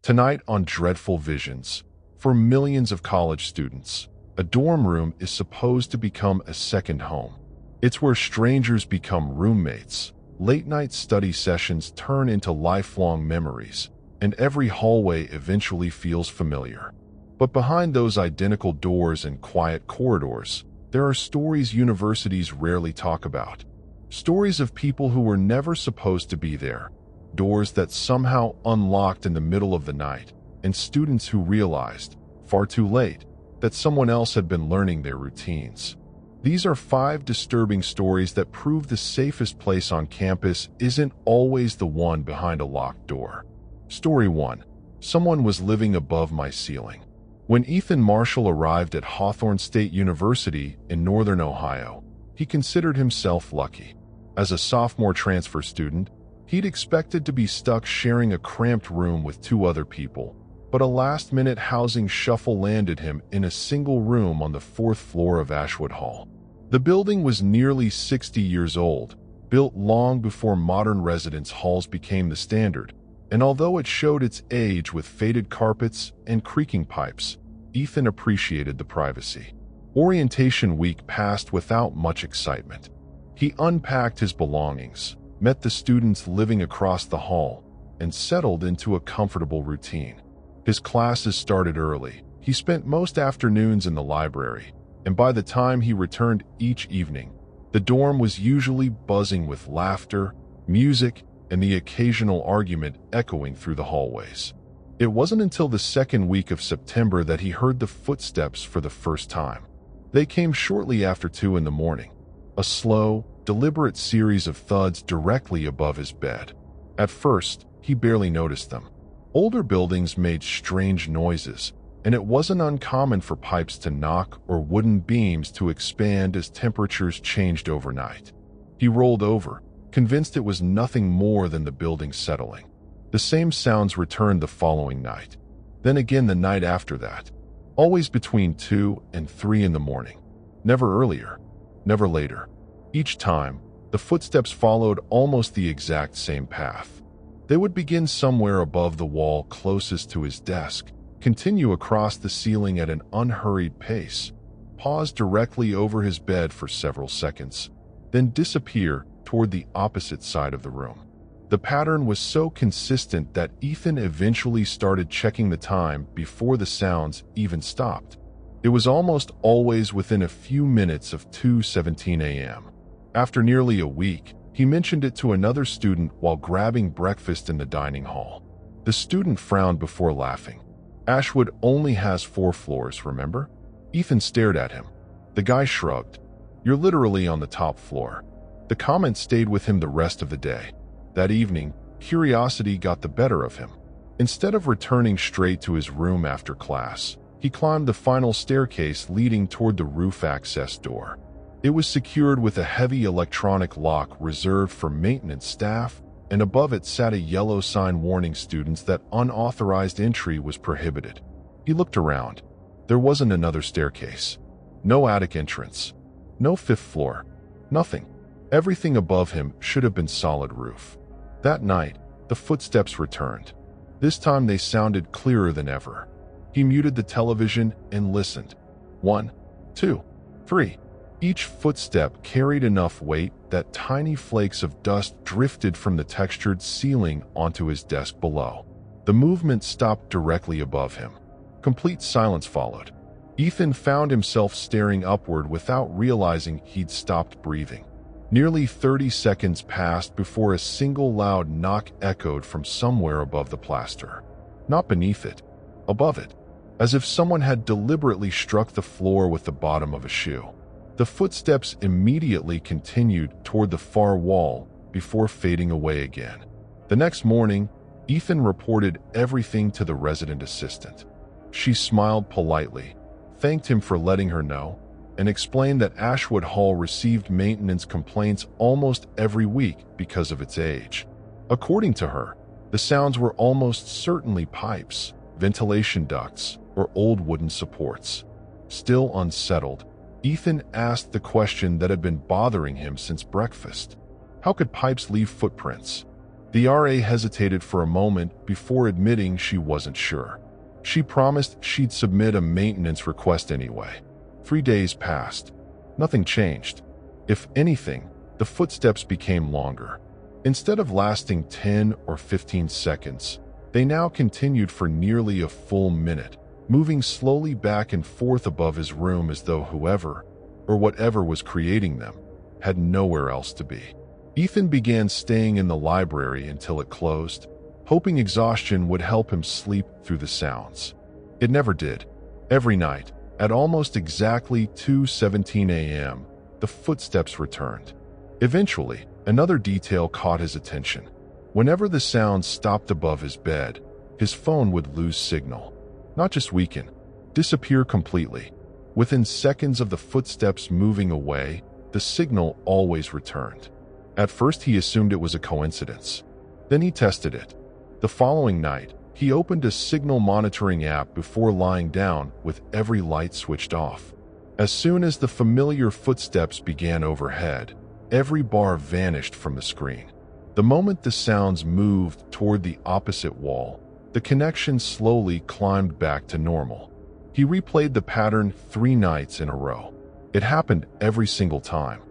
Tonight on Dreadful Visions, for millions of college students, a dorm room is supposed to become a second home. It's where strangers become roommates, late-night study sessions turn into lifelong memories, and every hallway eventually feels familiar. But behind those identical doors and quiet corridors, there are stories universities rarely talk about. Stories of people who were never supposed to be there, doors that somehow unlocked in the middle of the night, and students who realized, far too late, that someone else had been learning their routines. These are 5 disturbing stories that prove the safest place on campus isn't always the one behind a locked door. Story 1. Someone was living above my ceiling. When Ethan Marshall arrived at Hawthorne State University in northern Ohio, he considered himself lucky. As a sophomore transfer student, he'd expected to be stuck sharing a cramped room with 2 other people, but a last-minute housing shuffle landed him in a single room on the 4th floor of Ashwood Hall. The building was nearly 60 years old, built long before modern residence halls became the standard, and although it showed its age with faded carpets and creaking pipes, Ethan appreciated the privacy. Orientation week passed without much excitement. He unpacked his belongings, met the students living across the hall, and settled into a comfortable routine. His classes started early. He spent most afternoons in the library, and by the time he returned each evening, the dorm was usually buzzing with laughter, music, and the occasional argument echoing through the hallways. It wasn't until the second week of September that he heard the footsteps for the first time. They came shortly after 2 in the morning, a slow, deliberate series of thuds directly above his bed. At first, he barely noticed them. Older buildings made strange noises, and it wasn't uncommon for pipes to knock or wooden beams to expand as temperatures changed overnight. He rolled over, convinced it was nothing more than the building settling. The same sounds returned the following night, then again the night after that, always between 2 and 3 in the morning. Never earlier, never later. Each time, the footsteps followed almost the exact same path. They would begin somewhere above the wall closest to his desk, continue across the ceiling at an unhurried pace, pause directly over his bed for several seconds, then disappear toward the opposite side of the room. The pattern was so consistent that Ethan eventually started checking the time before the sounds even stopped. It was almost always within a few minutes of 2:17 a.m. After nearly a week, he mentioned it to another student while grabbing breakfast in the dining hall. The student frowned before laughing. "Ashwood only has 4 floors, remember?" Ethan stared at him. The guy shrugged. "You're literally on the top floor." The comment stayed with him the rest of the day. That evening, curiosity got the better of him. Instead of returning straight to his room after class, he climbed the final staircase leading toward the roof access door. It was secured with a heavy electronic lock reserved for maintenance staff, and above it sat a yellow sign warning students that unauthorized entry was prohibited. He looked around. There wasn't another staircase. No attic entrance. No 5th floor. Nothing. Everything above him should have been solid roof. That night, the footsteps returned. This time they sounded clearer than ever. He muted the television and listened. 1, 2, 3. Each footstep carried enough weight that tiny flakes of dust drifted from the textured ceiling onto his desk below. The movement stopped directly above him. Complete silence followed. Ethan found himself staring upward without realizing he'd stopped breathing. Nearly 30 seconds passed before a single loud knock echoed from somewhere above the plaster. Not beneath it, above it, as if someone had deliberately struck the floor with the bottom of a shoe. The footsteps immediately continued toward the far wall before fading away again. The next morning, Ethan reported everything to the resident assistant. She smiled politely, thanked him for letting her know, and explained that Ashwood Hall received maintenance complaints almost every week because of its age. According to her, the sounds were almost certainly pipes, ventilation ducts, or old wooden supports. Still unsettled, Ethan asked the question that had been bothering him since breakfast. How could pipes leave footprints? The RA hesitated for a moment before admitting she wasn't sure. She promised she'd submit a maintenance request anyway. 3 days passed. Nothing changed. If anything, the footsteps became longer. Instead of lasting 10 or 15 seconds, they now continued for nearly a full minute, moving slowly back and forth above his room as though whoever, or whatever was creating them, had nowhere else to be. Ethan began staying in the library until it closed, hoping exhaustion would help him sleep through the sounds. It never did. Every night, at almost exactly 2:17 a.m., the footsteps returned. Eventually, another detail caught his attention. Whenever the sound stopped above his bed, his phone would lose signal. Not just weaken, disappear completely. Within seconds of the footsteps moving away, the signal always returned. At first, he assumed it was a coincidence. Then he tested it. The following night, he opened a signal monitoring app before lying down with every light switched off. As soon as the familiar footsteps began overhead, every bar vanished from the screen. The moment the sounds moved toward the opposite wall, the connection slowly climbed back to normal. He replayed the pattern 3 nights in a row. It happened every single time.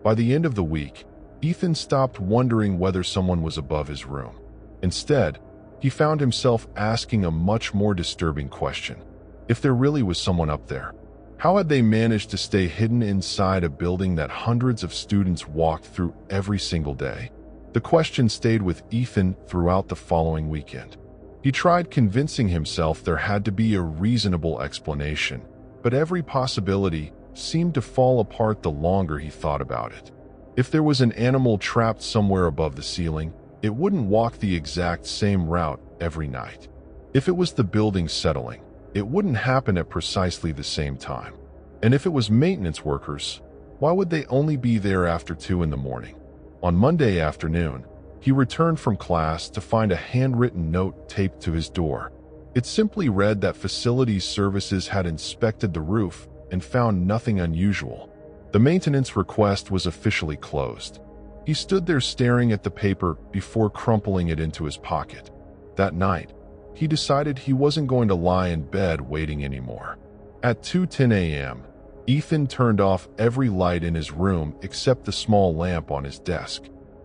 By the end of the week, Ethan stopped wondering whether someone was above his room. Instead, he found himself asking a much more disturbing question. If there really was someone up there, how had they managed to stay hidden inside a building that hundreds of students walked through every single day? The question stayed with Ethan throughout the following weekend. He tried convincing himself there had to be a reasonable explanation, but every possibility seemed to fall apart the longer he thought about it. If there was an animal trapped somewhere above the ceiling, it wouldn't walk the exact same route every night. If it was the building settling, it wouldn't happen at precisely the same time. And if it was maintenance workers, why would they only be there after 2 in the morning? On Monday afternoon, he returned from class to find a handwritten note taped to his door. It simply read that facilities services had inspected the roof and found nothing unusual. The maintenance request was officially closed. He stood there staring at the paper before crumpling it into his pocket. That night, he decided he wasn't going to lie in bed waiting anymore. At 2:10 a.m., Ethan turned off every light in his room except the small lamp on his desk.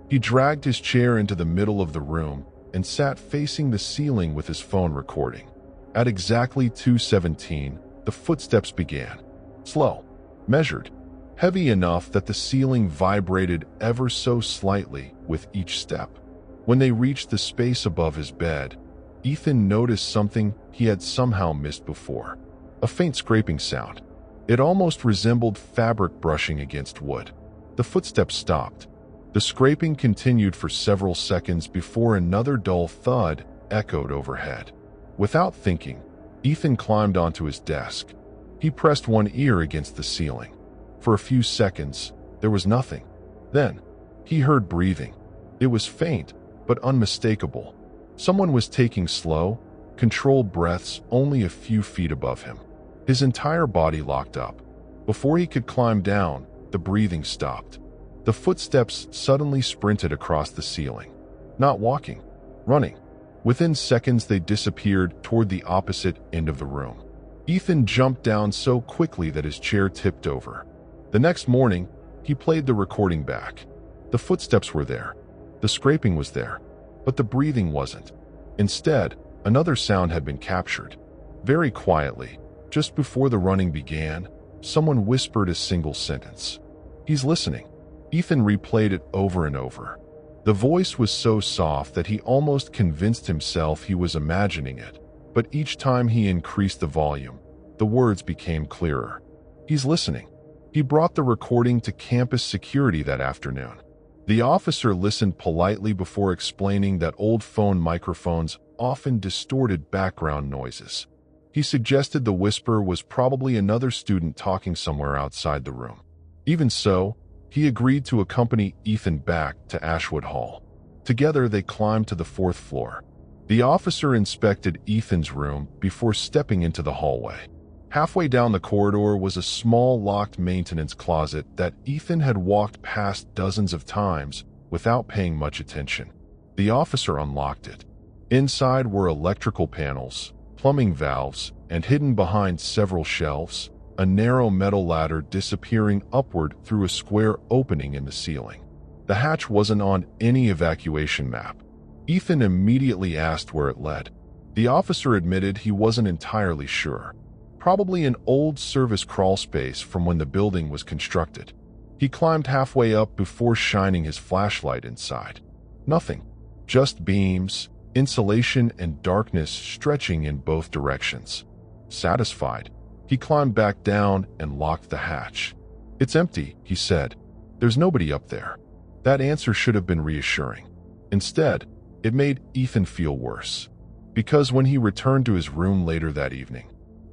He dragged his chair into the middle of the room and sat facing the ceiling with his phone recording. At exactly 2:17, the footsteps began. Slow, measured, heavy enough that the ceiling vibrated ever so slightly with each step. When they reached the space above his bed, Ethan noticed something he had somehow missed before. A faint scraping sound. It almost resembled fabric brushing against wood. The footsteps stopped. The scraping continued for several seconds before another dull thud echoed overhead. Without thinking, Ethan climbed onto his desk. He pressed one ear against the ceiling. For a few seconds, there was nothing. Then, he heard breathing. It was faint, but unmistakable. Someone was taking slow, controlled breaths only a few feet above him. His entire body locked up. Before he could climb down, the breathing stopped. The footsteps suddenly sprinted across the ceiling. Not walking, running. Within seconds, they disappeared toward the opposite end of the room. Ethan jumped down so quickly that his chair tipped over. The next morning, he played the recording back. The footsteps were there. The scraping was there. But the breathing wasn't. Instead, another sound had been captured. Very quietly, just before the running began, someone whispered a single sentence. "He's listening." Ethan replayed it over and over. The voice was so soft that he almost convinced himself he was imagining it, but each time he increased the volume, the words became clearer. "He's listening." He brought the recording to campus security that afternoon. The officer listened politely before explaining that old phone microphones often distorted background noises. He suggested the whisper was probably another student talking somewhere outside the room. Even so, he agreed to accompany Ethan back to Ashwood Hall. Together, they climbed to the 4th floor. The officer inspected Ethan's room before stepping into the hallway. Halfway down the corridor was a small locked maintenance closet that Ethan had walked past dozens of times without paying much attention. The officer unlocked it. Inside were electrical panels, plumbing valves, and hidden behind several shelves, a narrow metal ladder disappearing upward through a square opening in the ceiling. The hatch wasn't on any evacuation map. Ethan immediately asked where it led. The officer admitted he wasn't entirely sure. Probably an old service crawl space from when the building was constructed. He climbed halfway up before shining his flashlight inside. Nothing. Just beams, insulation, and darkness stretching in both directions. Satisfied, he climbed back down and locked the hatch. "It's empty," he said. "There's nobody up there." That answer should have been reassuring. Instead, it made Ethan feel worse. Because when he returned to his room later that evening,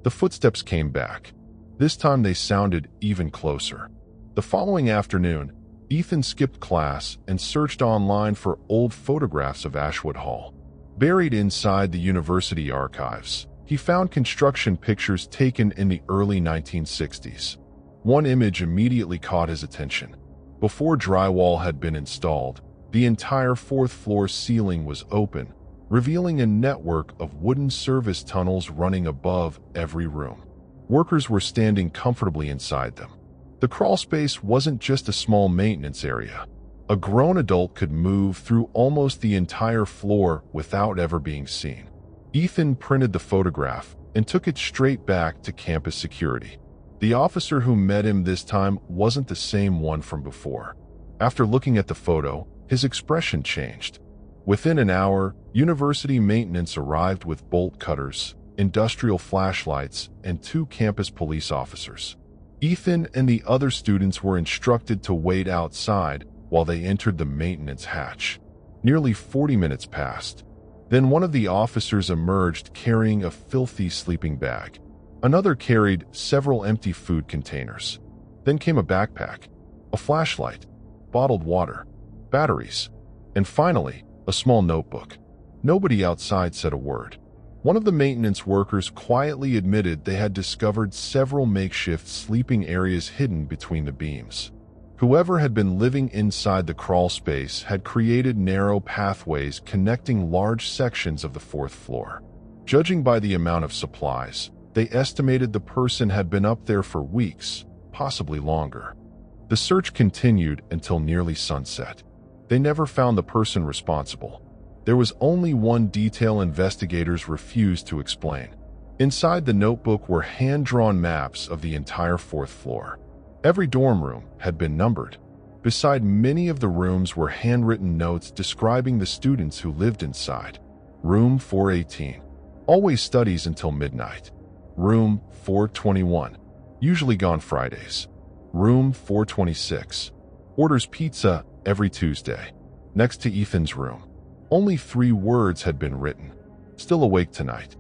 the footsteps came back. This time they sounded even closer. The following afternoon, Ethan skipped class and searched online for old photographs of Ashwood Hall. Buried inside the university archives, he found construction pictures taken in the early 1960s. One image immediately caught his attention. Before drywall had been installed, the entire fourth-floor ceiling was open, revealing a network of wooden service tunnels running above every room. Workers were standing comfortably inside them. The crawl space wasn't just a small maintenance area. A grown adult could move through almost the entire floor without ever being seen. Ethan printed the photograph and took it straight back to campus security. The officer who met him this time wasn't the same one from before. After looking at the photo, his expression changed. Within an hour, university maintenance arrived with bolt cutters, industrial flashlights, and 2 campus police officers. Ethan and the other students were instructed to wait outside while they entered the maintenance hatch. Nearly 40 minutes passed. Then one of the officers emerged carrying a filthy sleeping bag. Another carried several empty food containers. Then came a backpack, a flashlight, bottled water, batteries, and finally, a small notebook. Nobody outside said a word. One of the maintenance workers quietly admitted they had discovered several makeshift sleeping areas hidden between the beams. Whoever had been living inside the crawl space had created narrow pathways connecting large sections of the 4th floor. Judging by the amount of supplies, they estimated the person had been up there for weeks, possibly longer. The search continued until nearly sunset. They never found the person responsible. There was only one detail investigators refused to explain. Inside the notebook were hand-drawn maps of the entire 4th floor. Every dorm room had been numbered. Beside many of the rooms were handwritten notes describing the students who lived inside. Room 418. Always studies until midnight. Room 421. Usually gone Fridays. Room 426. Orders pizza every Tuesday. Next to Ethan's room. Only 3 words had been written. Still awake tonight.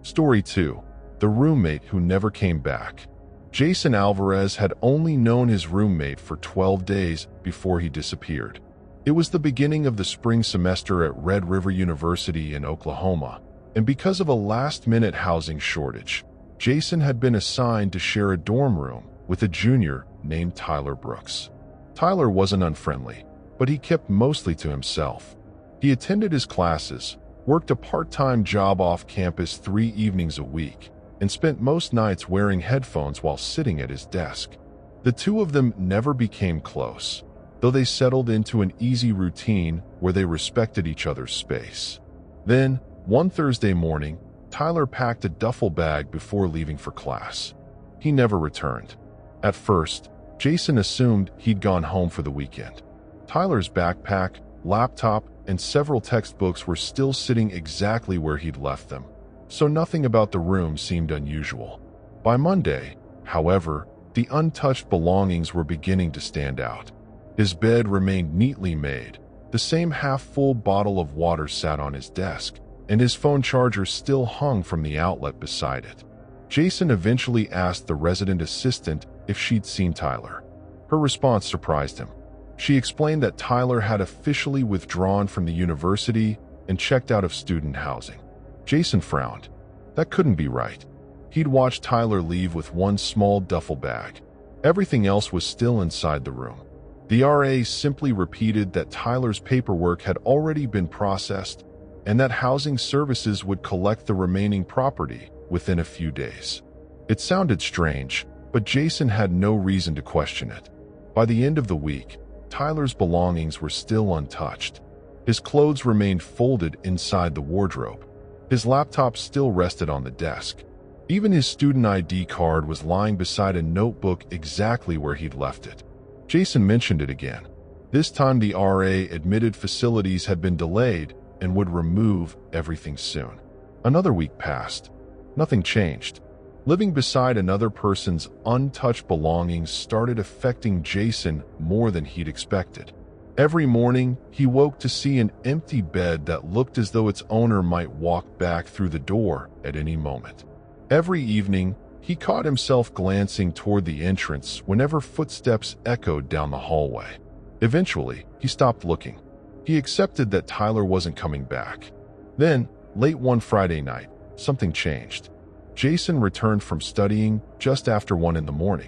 Story 2. The roommate who never came back. Jason Alvarez had only known his roommate for 12 days before he disappeared. It was the beginning of the spring semester at Red River University in Oklahoma, and because of a last-minute housing shortage, Jason had been assigned to share a dorm room with a junior named Tyler Brooks. Tyler wasn't unfriendly, but he kept mostly to himself. He attended his classes, worked a part-time job off campus 3 evenings a week, and spent most nights wearing headphones while sitting at his desk. The two of them never became close, though they settled into an easy routine where they respected each other's space. Then, one Thursday morning, Tyler packed a duffel bag before leaving for class. He never returned. At first, Jason assumed he'd gone home for the weekend. Tyler's backpack, laptop, and several textbooks were still sitting exactly where he'd left them, so nothing about the room seemed unusual. By Monday, however, the untouched belongings were beginning to stand out. His bed remained neatly made. The same half-full bottle of water sat on his desk, and his phone charger still hung from the outlet beside it. Jason eventually asked the resident assistant if she'd seen Tyler. Her response surprised him. She explained that Tyler had officially withdrawn from the university and checked out of student housing. Jason frowned. That couldn't be right. He'd watched Tyler leave with one small duffel bag. Everything else was still inside the room. The RA simply repeated that Tyler's paperwork had already been processed and that housing services would collect the remaining property within a few days. It sounded strange, but Jason had no reason to question it. By the end of the week, Tyler's belongings were still untouched. His clothes remained folded inside the wardrobe. His laptop still rested on the desk. Even his student ID card was lying beside a notebook exactly where he'd left it. Jason mentioned it again. This time the RA admitted facilities had been delayed and would remove everything soon. Another week passed. Nothing changed. Living beside another person's untouched belongings started affecting Jason more than he'd expected. Every morning, he woke to see an empty bed that looked as though its owner might walk back through the door at any moment. Every evening, he caught himself glancing toward the entrance whenever footsteps echoed down the hallway. Eventually, he stopped looking. He accepted that Tyler wasn't coming back. Then, late one Friday night, something changed. Jason returned from studying just after 1 a.m.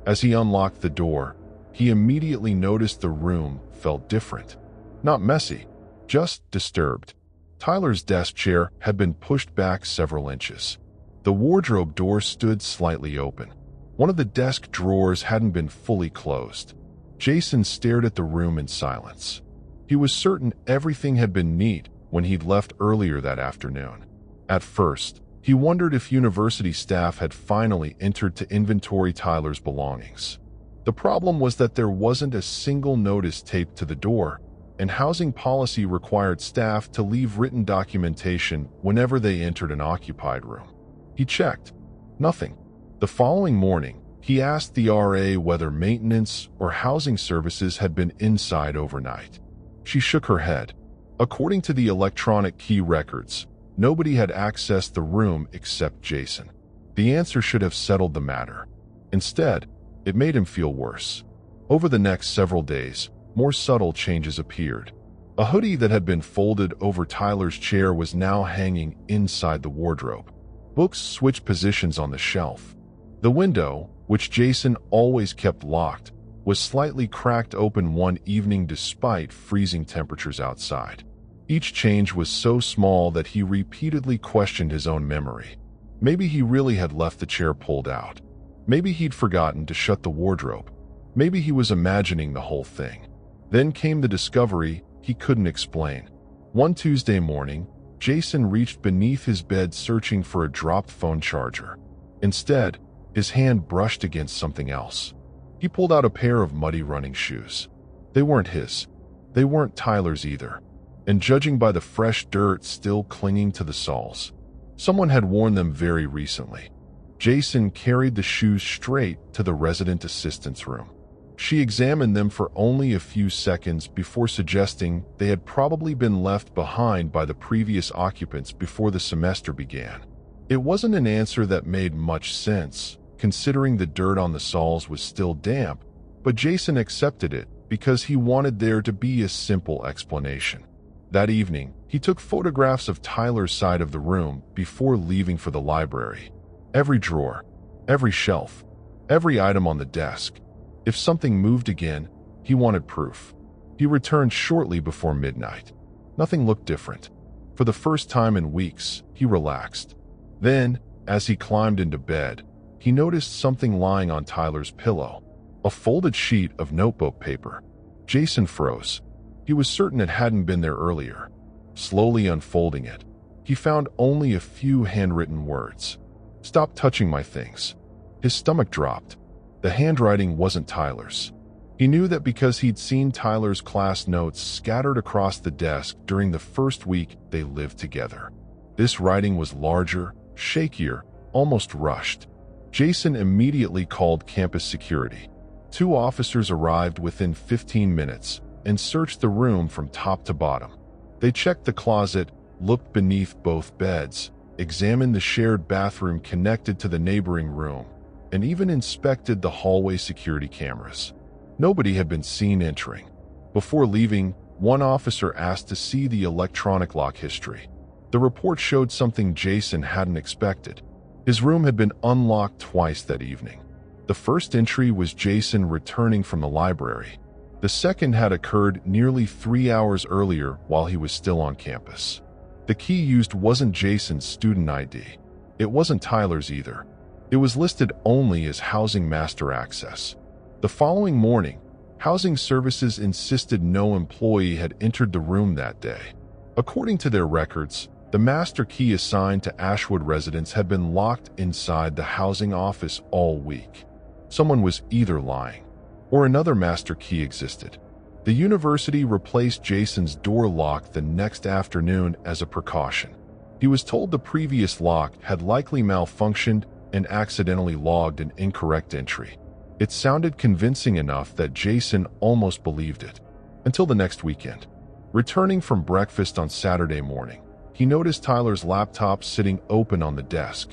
As he unlocked the door, he immediately noticed the room felt different. Not messy, just disturbed. Tyler's desk chair had been pushed back several inches. The wardrobe door stood slightly open. One of the desk drawers hadn't been fully closed. Jason stared at the room in silence. He was certain everything had been neat when he'd left earlier that afternoon. At first, he wondered if university staff had finally entered to inventory Tyler's belongings. The problem was that there wasn't a single notice taped to the door, and housing policy required staff to leave written documentation whenever they entered an occupied room. He checked. Nothing. The following morning, he asked the RA whether maintenance or housing services had been inside overnight. She shook her head. According to the electronic key records, nobody had accessed the room except Jason. The answer should have settled the matter. Instead, it made him feel worse. Over the next several days, more subtle changes appeared. A hoodie that had been folded over Tyler's chair was now hanging inside the wardrobe. Books switched positions on the shelf. The window, which Jason always kept locked, was slightly cracked open one evening despite freezing temperatures outside. Each change was so small that he repeatedly questioned his own memory. Maybe he really had left the chair pulled out. Maybe he'd forgotten to shut the wardrobe. Maybe he was imagining the whole thing. Then came the discovery he couldn't explain. One Tuesday morning, Jason reached beneath his bed searching for a dropped phone charger. Instead, his hand brushed against something else. He pulled out a pair of muddy running shoes. They weren't his. They weren't Tyler's either. And judging by the fresh dirt still clinging to the soles, someone had worn them very recently. Jason carried the shoes straight to the resident assistant's room. She examined them for only a few seconds before suggesting they had probably been left behind by the previous occupants before the semester began. It wasn't an answer that made much sense, considering the dirt on the soles was still damp, but Jason accepted it because he wanted there to be a simple explanation. That evening, he took photographs of Tyler's side of the room before leaving for the library. Every drawer, every shelf, every item on the desk. If something moved again, he wanted proof. He returned shortly before midnight. Nothing looked different. For the first time in weeks, he relaxed. Then, as he climbed into bed, he noticed something lying on Tyler's pillow. A folded sheet of notebook paper. Jason froze. He was certain it hadn't been there earlier. Slowly unfolding it, he found only a few handwritten words. "Stop touching my things." His stomach dropped. The handwriting wasn't Tyler's. He knew that because he'd seen Tyler's class notes scattered across the desk during the first week they lived together. This writing was larger, shakier, almost rushed. Jason immediately called campus security. 2 officers arrived within 15 minutes and searched the room from top to bottom. They checked the closet, looked beneath both beds, examined the shared bathroom connected to the neighboring room, and even inspected the hallway security cameras. Nobody had been seen entering. Before leaving, one officer asked to see the electronic lock history. The report showed something Jason hadn't expected. His room had been unlocked twice that evening. The first entry was Jason returning from the library. The second had occurred nearly 3 hours earlier while he was still on campus. The key used wasn't Jason's student ID. It wasn't Tyler's either. It was listed only as Housing Master Access. The following morning, Housing Services insisted no employee had entered the room that day. According to their records, the master key assigned to Ashwood residents had been locked inside the housing office all week. Someone was either lying, or another master key existed. The university replaced Jason's door lock the next afternoon as a precaution. He was told the previous lock had likely malfunctioned and accidentally logged an incorrect entry. It sounded convincing enough that Jason almost believed it, until the next weekend. Returning from breakfast on Saturday morning, he noticed Tyler's laptop sitting open on the desk.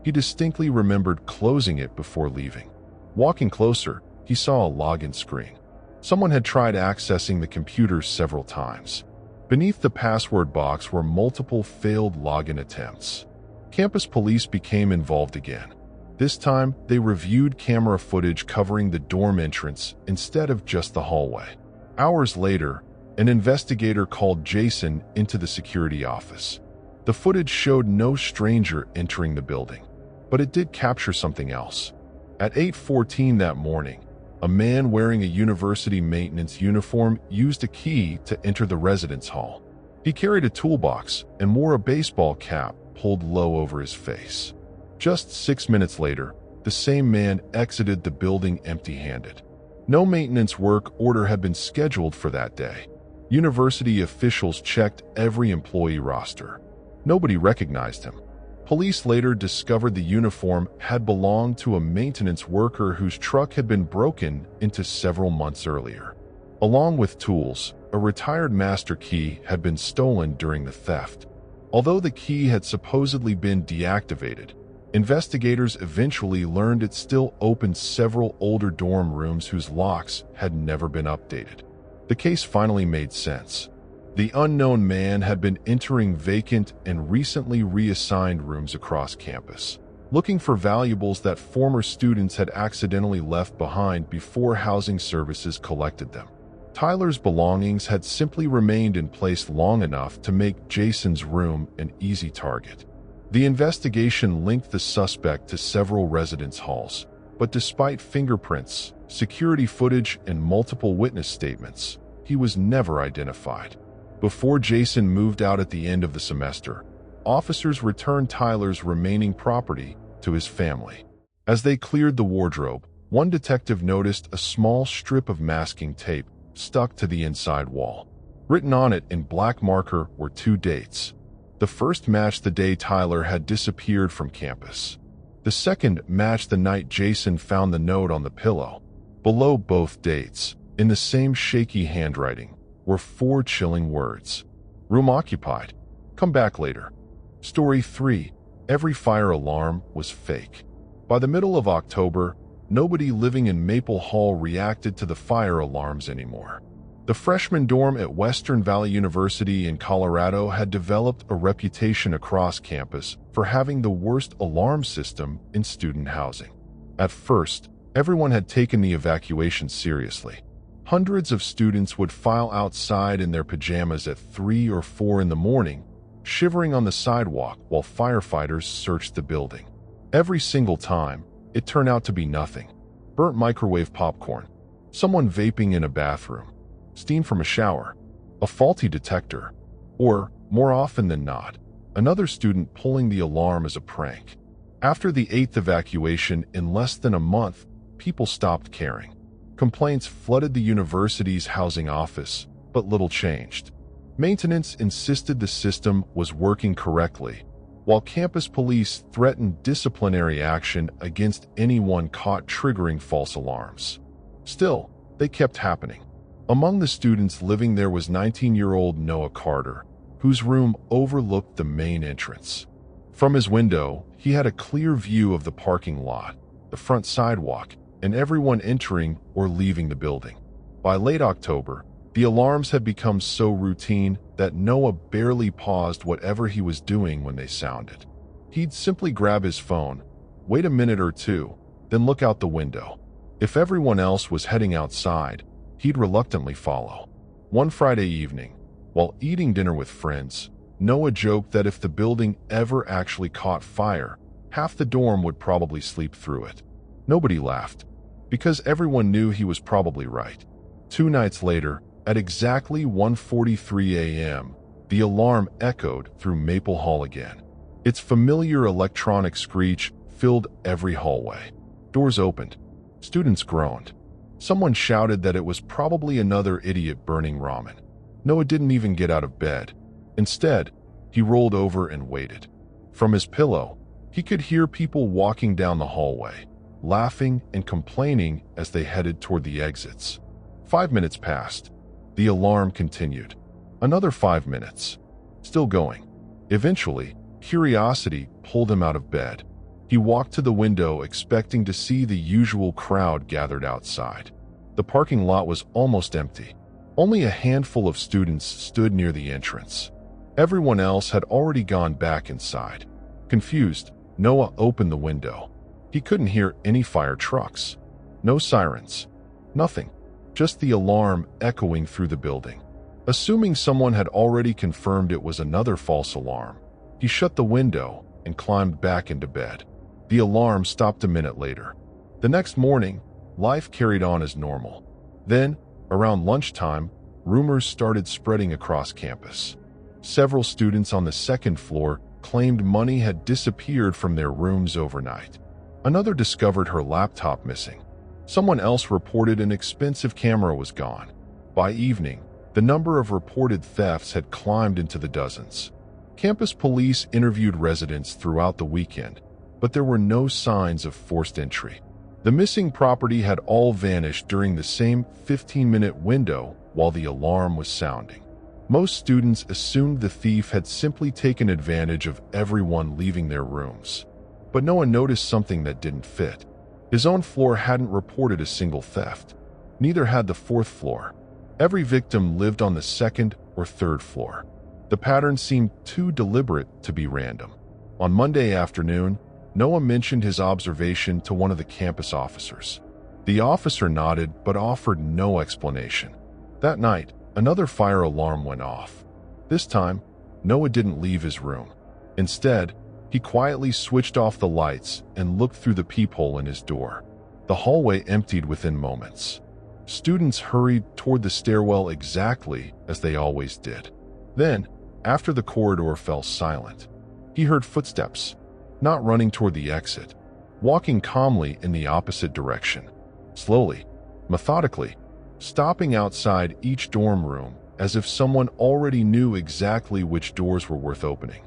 He distinctly remembered closing it before leaving. Walking closer, he saw a login screen. Someone had tried accessing the computer several times. Beneath the password box were multiple failed login attempts. Campus police became involved again. This time, they reviewed camera footage covering the dorm entrance instead of just the hallway. Hours later, an investigator called Jason into the security office. The footage showed no stranger entering the building, but it did capture something else. At 8:14 that morning, a man wearing a university maintenance uniform used a key to enter the residence hall. He carried a toolbox and wore a baseball cap pulled low over his face. Just 6 minutes later, the same man exited the building empty-handed. No maintenance work order had been scheduled for that day. University officials checked every employee roster. Nobody recognized him. Police later discovered the uniform had belonged to a maintenance worker whose truck had been broken into several months earlier. Along with tools, a retired master key had been stolen during the theft. Although the key had supposedly been deactivated, investigators eventually learned it still opened several older dorm rooms whose locks had never been updated. The case finally made sense. The unknown man had been entering vacant and recently reassigned rooms across campus, looking for valuables that former students had accidentally left behind before housing services collected them. Tyler's belongings had simply remained in place long enough to make Jason's room an easy target. The investigation linked the suspect to several residence halls, but despite fingerprints, security footage, and multiple witness statements, he was never identified. Before Jason moved out at the end of the semester, officers returned Tyler's remaining property to his family. As they cleared the wardrobe, one detective noticed a small strip of masking tape stuck to the inside wall. Written on it in black marker were 2 dates. The first matched the day Tyler had disappeared from campus. The second matched the night Jason found the note on the pillow. Below both dates, in the same shaky handwriting, were 4 chilling words. Room occupied. Come back later. Story 3. Every fire alarm was fake. By the middle of October, nobody living in Maple Hall reacted to the fire alarms anymore. The freshman dorm at Western Valley University in Colorado had developed a reputation across campus for having the worst alarm system in student housing. At first, everyone had taken the evacuation seriously. Hundreds of students would file outside in their pajamas at 3 or 4 in the morning, shivering on the sidewalk while firefighters searched the building. Every single time, it turned out to be nothing. Burnt microwave popcorn, someone vaping in a bathroom, steam from a shower, a faulty detector, or, more often than not, another student pulling the alarm as a prank. After the 8th evacuation in less than a month, people stopped caring. Complaints flooded the university's housing office, but little changed. Maintenance insisted the system was working correctly, while campus police threatened disciplinary action against anyone caught triggering false alarms. Still, they kept happening. Among the students living there was 19-year-old Noah Carter, whose room overlooked the main entrance. From his window, he had a clear view of the parking lot, the front sidewalk, and everyone entering or leaving the building. By late October, the alarms had become so routine that Noah barely paused whatever he was doing when they sounded. He'd simply grab his phone, wait a minute or two, then look out the window. If everyone else was heading outside, he'd reluctantly follow. One Friday evening, while eating dinner with friends, Noah joked that if the building ever actually caught fire, half the dorm would probably sleep through it. Nobody laughed, because everyone knew he was probably right. 2 nights later, at exactly 1:43 a.m., the alarm echoed through Maple Hall again. Its familiar electronic screech filled every hallway. Doors opened. Students groaned. Someone shouted that it was probably another idiot burning ramen. Noah didn't even get out of bed. Instead, he rolled over and waited. From his pillow, he could hear people walking down the hallway, laughing and complaining as they headed toward the exits. 5 minutes passed. The alarm continued. Another 5 minutes. Still going. Eventually, curiosity pulled him out of bed. He walked to the window expecting to see the usual crowd gathered outside. The parking lot was almost empty. Only a handful of students stood near the entrance. Everyone else had already gone back inside. Confused, Noah opened the window. He couldn't hear any fire trucks. No sirens. Nothing. Just the alarm echoing through the building. Assuming someone had already confirmed it was another false alarm, he shut the window and climbed back into bed. The alarm stopped a minute later. The next morning, life carried on as normal. Then, around lunchtime, rumors started spreading across campus. Several students on the second floor claimed money had disappeared from their rooms overnight. Another discovered her laptop missing. Someone else reported an expensive camera was gone. By evening, the number of reported thefts had climbed into the dozens. Campus police interviewed residents throughout the weekend, but there were no signs of forced entry. The missing property had all vanished during the same 15-minute window while the alarm was sounding. Most students assumed the thief had simply taken advantage of everyone leaving their rooms. But Noah noticed something that didn't fit. His own floor hadn't reported a single theft. Neither had the 4th floor. Every victim lived on the 2nd or 3rd floor. The pattern seemed too deliberate to be random. On Monday afternoon, Noah mentioned his observation to one of the campus officers. The officer nodded but offered no explanation. That night, another fire alarm went off. This time, Noah didn't leave his room. Instead, he quietly switched off the lights and looked through the peephole in his door. The hallway emptied within moments. Students hurried toward the stairwell exactly as they always did. Then, after the corridor fell silent, he heard footsteps, not running toward the exit, walking calmly in the opposite direction. Slowly, methodically, stopping outside each dorm room as if someone already knew exactly which doors were worth opening.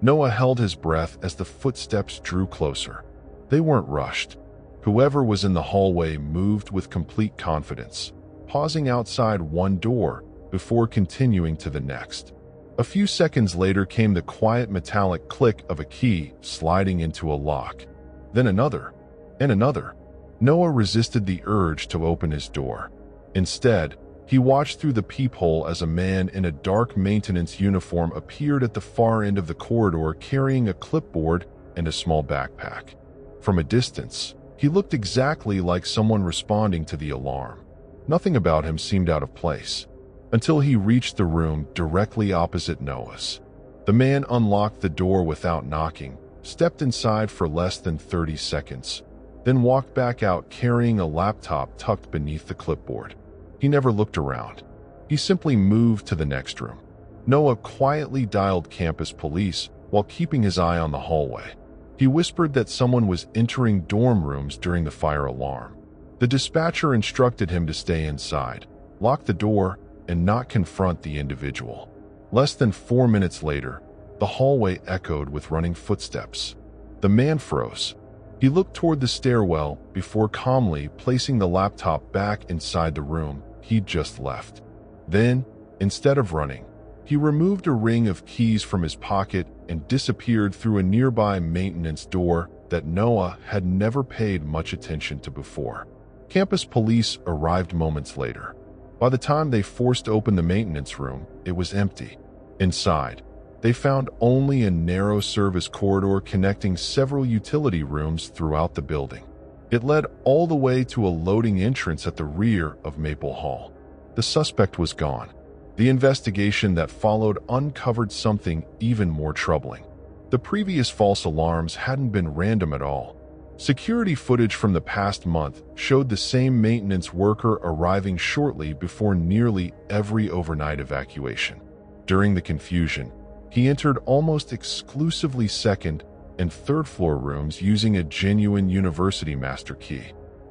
Noah held his breath as the footsteps drew closer. They weren't rushed. Whoever was in the hallway moved with complete confidence, pausing outside one door before continuing to the next. A few seconds later came the quiet metallic click of a key sliding into a lock. Then another, and another. Noah resisted the urge to open his door. Instead, he watched through the peephole as a man in a dark maintenance uniform appeared at the far end of the corridor carrying a clipboard and a small backpack. From a distance, he looked exactly like someone responding to the alarm. Nothing about him seemed out of place, until he reached the room directly opposite Noah's. The man unlocked the door without knocking, stepped inside for less than 30 seconds, then walked back out carrying a laptop tucked beneath the clipboard. He never looked around. He simply moved to the next room. Noah quietly dialed campus police while keeping his eye on the hallway. He whispered that someone was entering dorm rooms during the fire alarm. The dispatcher instructed him to stay inside, lock the door, and not confront the individual. Less than 4 minutes later, the hallway echoed with running footsteps. The man froze. He looked toward the stairwell before calmly placing the laptop back inside the room he'd just left. Then, instead of running, he removed a ring of keys from his pocket and disappeared through a nearby maintenance door that Noah had never paid much attention to before. Campus police arrived moments later. By the time they forced open the maintenance room, it was empty. Inside, they found only a narrow service corridor connecting several utility rooms throughout the building. It led all the way to a loading entrance at the rear of Maple Hall. The suspect was gone. The investigation that followed uncovered something even more troubling. The previous false alarms hadn't been random at all. Security footage from the past month showed the same maintenance worker arriving shortly before nearly every overnight evacuation. During the confusion, he entered almost exclusively second and third floor rooms using a genuine university master key.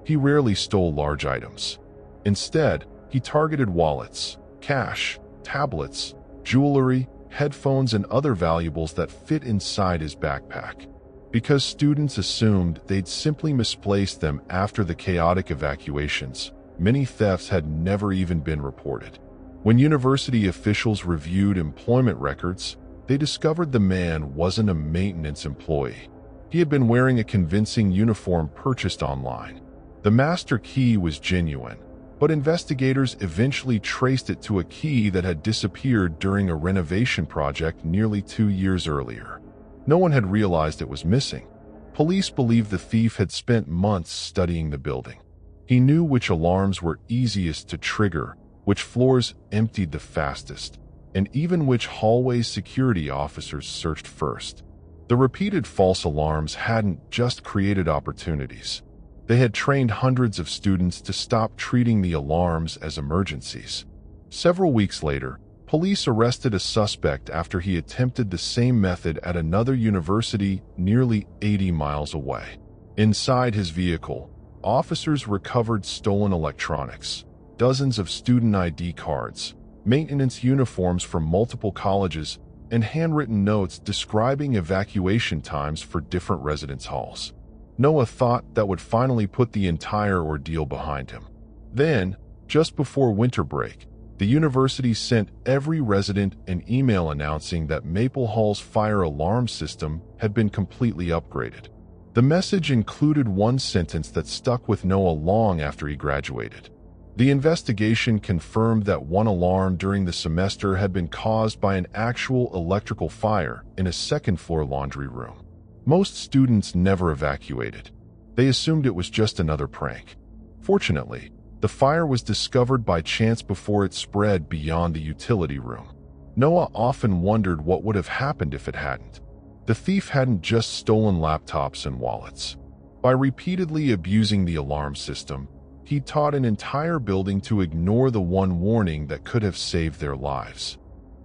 He rarely stole large items. Instead, he targeted wallets, cash, tablets, jewelry, headphones, and other valuables that fit inside his backpack. Because students assumed they'd simply misplaced them after the chaotic evacuations, many thefts had never even been reported. When university officials reviewed employment records, they discovered the man wasn't a maintenance employee. He had been wearing a convincing uniform purchased online. The master key was genuine, but investigators eventually traced it to a key that had disappeared during a renovation project nearly 2 years earlier. No one had realized it was missing. Police believed the thief had spent months studying the building. He knew which alarms were easiest to trigger, which floors emptied the fastest, and even which hallways security officers searched first. The repeated false alarms hadn't just created opportunities. They had trained hundreds of students to stop treating the alarms as emergencies. Several weeks later, police arrested a suspect after he attempted the same method at another university nearly 80 miles away. Inside his vehicle, officers recovered stolen electronics, dozens of student ID cards, maintenance uniforms from multiple colleges, and handwritten notes describing evacuation times for different residence halls. Noah thought that would finally put the entire ordeal behind him. Then, just before winter break, the university sent every resident an email announcing that Maple Hall's fire alarm system had been completely upgraded. The message included one sentence that stuck with Noah long after he graduated. The investigation confirmed that one alarm during the semester had been caused by an actual electrical fire in a second-floor laundry room. Most students never evacuated. They assumed it was just another prank. Fortunately, the fire was discovered by chance before it spread beyond the utility room. Noah often wondered what would have happened if it hadn't. The thief hadn't just stolen laptops and wallets. By repeatedly abusing the alarm system, he taught an entire building to ignore the one warning that could have saved their lives.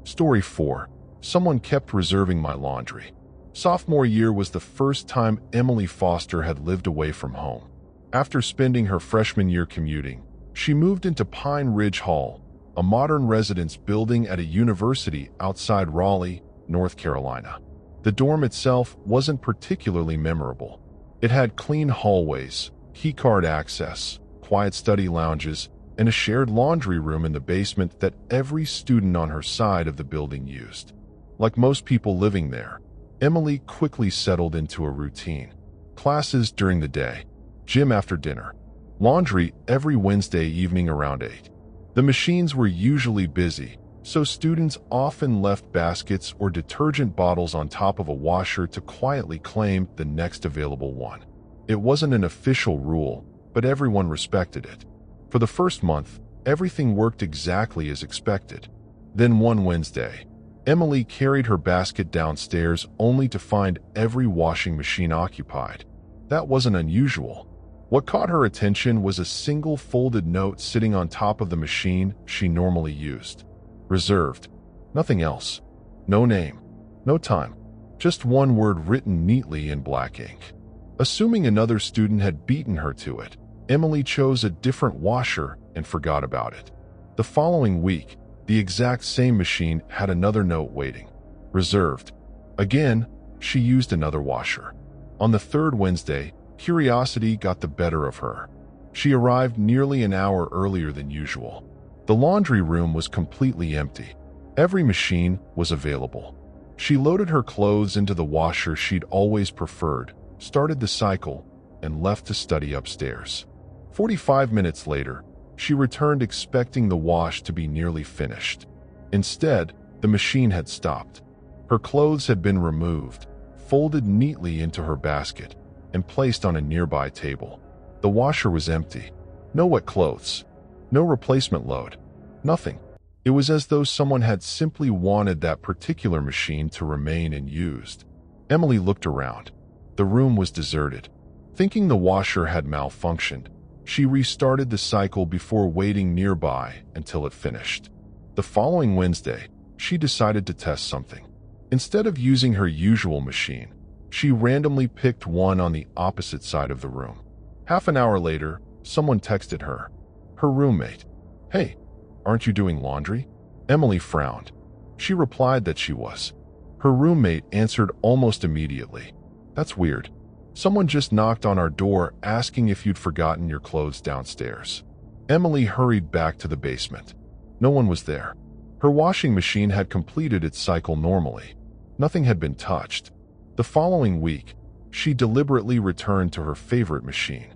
Story 4. Someone kept reserving my laundry. Sophomore year was the first time Emily Foster had lived away from home. After spending her freshman year commuting, she moved into Pine Ridge Hall, a modern residence building at a university outside Raleigh, North Carolina. The dorm itself wasn't particularly memorable. It had clean hallways, keycard access, quiet study lounges, and a shared laundry room in the basement that every student on her side of the building used. Like most people living there, Emily quickly settled into a routine. Classes during the day, gym after dinner, laundry every Wednesday evening around 8. The machines were usually busy, so students often left baskets or detergent bottles on top of a washer to quietly claim the next available one. It wasn't an official rule, but everyone respected it. For the first month, everything worked exactly as expected. Then one Wednesday, Emily carried her basket downstairs only to find every washing machine occupied. That wasn't unusual. What caught her attention was a single folded note sitting on top of the machine she normally used. Reserved. Nothing else. No name. No time. Just one word written neatly in black ink. Assuming another student had beaten her to it, Emily chose a different washer and forgot about it. The following week, the exact same machine had another note waiting. Reserved. Again, she used another washer. On the third Wednesday, curiosity got the better of her. She arrived nearly an hour earlier than usual. The laundry room was completely empty. Every machine was available. She loaded her clothes into the washer she'd always preferred, started the cycle, and left to study upstairs. 45 minutes later, she returned expecting the wash to be nearly finished. Instead, the machine had stopped. Her clothes had been removed, folded neatly into her basket, and placed on a nearby table. The washer was empty. No wet clothes. No replacement load. Nothing. It was as though someone had simply wanted that particular machine to remain unused. Emily looked around. The room was deserted. Thinking the washer had malfunctioned, she restarted the cycle before waiting nearby until it finished. The following Wednesday, she decided to test something. Instead of using her usual machine, she randomly picked one on the opposite side of the room. Half an hour later, someone texted her. Her roommate. "Hey, aren't you doing laundry?" Emily frowned. She replied that she was. Her roommate answered almost immediately. "That's weird. Someone just knocked on our door asking if you'd forgotten your clothes downstairs." Emily hurried back to the basement. No one was there. Her washing machine had completed its cycle normally. Nothing had been touched. The following week, she deliberately returned to her favorite machine.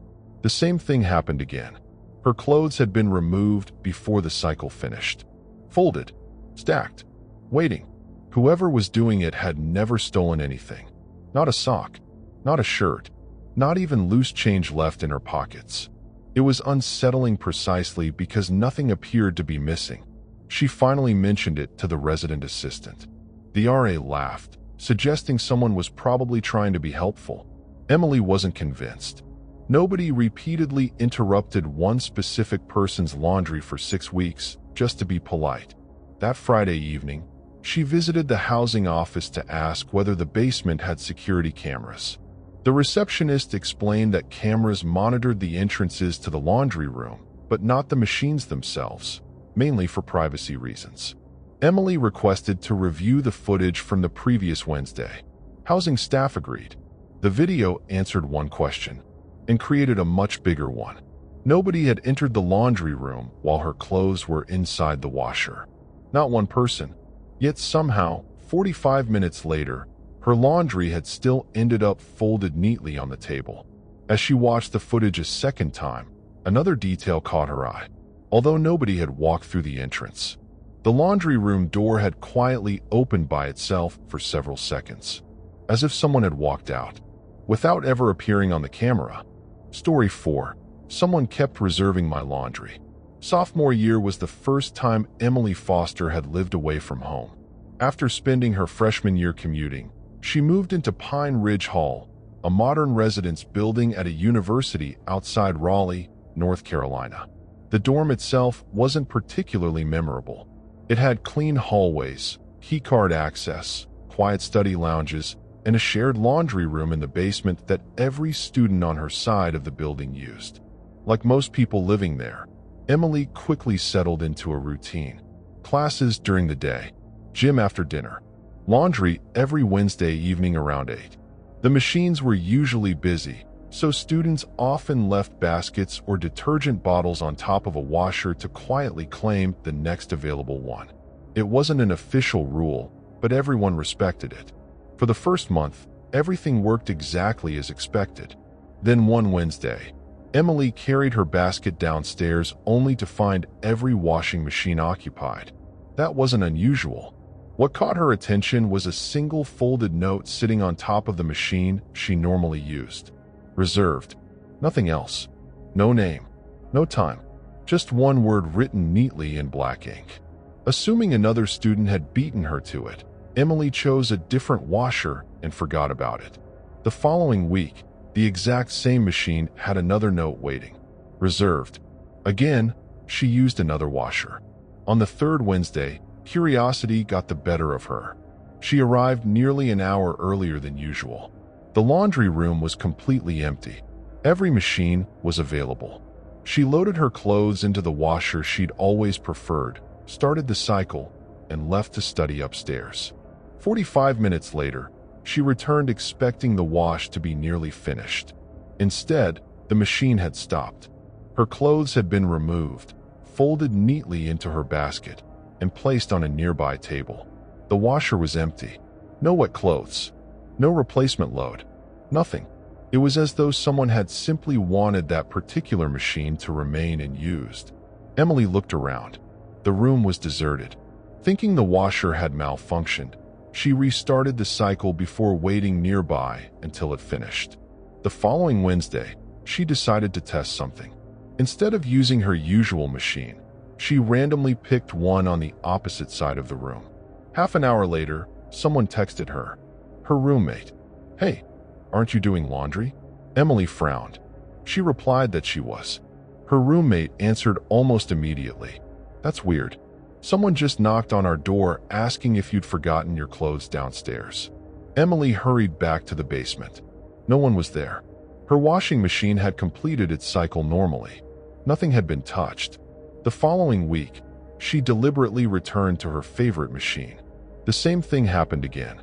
The same thing happened again. Her clothes had been removed before the cycle finished. Folded, stacked, waiting. Whoever was doing it had never stolen anything. Not a sock, not a shirt, not even loose change left in her pockets. It was unsettling precisely because nothing appeared to be missing. She finally mentioned it to the resident assistant. The RA laughed, suggesting someone was probably trying to be helpful. Emily wasn't convinced. Nobody repeatedly interrupted one specific person's laundry for 6 weeks just to be polite. That Friday evening, she visited the housing office to ask whether the basement had security cameras. The receptionist explained that cameras monitored the entrances to the laundry room, but not the machines themselves, mainly for privacy reasons. Emily requested to review the footage from the previous Wednesday. Housing staff agreed. The video answered one question and created a much bigger one. Nobody had entered the laundry room while her clothes were inside the washer. Not one person. Yet somehow, 45 minutes later, her laundry had still ended up folded neatly on the table. As she watched the footage a second time, another detail caught her eye. Although nobody had walked through the entrance, the laundry room door had quietly opened by itself for several seconds, as if someone had walked out, without ever appearing on the camera. Story 4. Someone kept reserving my laundry. Sophomore year was the first time Emily Foster had lived away from home. After spending her freshman year commuting, she moved into Pine Ridge Hall, a modern residence building at a university outside Raleigh, North Carolina. The dorm itself wasn't particularly memorable. It had clean hallways, keycard access, quiet study lounges, and a shared laundry room in the basement that every student on her side of the building used. Like most people living there, Emily quickly settled into a routine. Classes during the day, gym after dinner, laundry every Wednesday evening around 8. The machines were usually busy, so students often left baskets or detergent bottles on top of a washer to quietly claim the next available one. It wasn't an official rule, but everyone respected it. For the first month, everything worked exactly as expected. Then one Wednesday, Emily carried her basket downstairs only to find every washing machine occupied. That wasn't unusual. What caught her attention was a single folded note sitting on top of the machine she normally used. Reserved. Nothing else. No name. No time. Just one word written neatly in black ink. Assuming another student had beaten her to it, Emily chose a different washer and forgot about it. The following week, the exact same machine had another note waiting. Reserved. Again, she used another washer. On the third Wednesday, curiosity got the better of her. She arrived nearly an hour earlier than usual. The laundry room was completely empty. Every machine was available. She loaded her clothes into the washer she'd always preferred, started the cycle, and left to study upstairs. 45 minutes later, she returned expecting the wash to be nearly finished. Instead, the machine had stopped. Her clothes had been removed, folded neatly into her basket, and placed on a nearby table. The washer was empty. No wet clothes. No replacement load. Nothing. It was as though someone had simply wanted that particular machine to remain unused. Emily looked around. The room was deserted. Thinking the washer had malfunctioned, she restarted the cycle before waiting nearby until it finished. The following Wednesday, she decided to test something. Instead of using her usual machine, She randomly picked one on the opposite side of the room. Half an hour later, someone texted her. Her roommate. "Hey, aren't you doing laundry?" Emily frowned. She replied that she was. Her roommate answered almost immediately. "That's weird. Someone just knocked on our door asking if you'd forgotten your clothes downstairs." Emily hurried back to the basement. No one was there. Her washing machine had completed its cycle normally. Nothing had been touched. The following week, she deliberately returned to her favorite machine. The same thing happened again.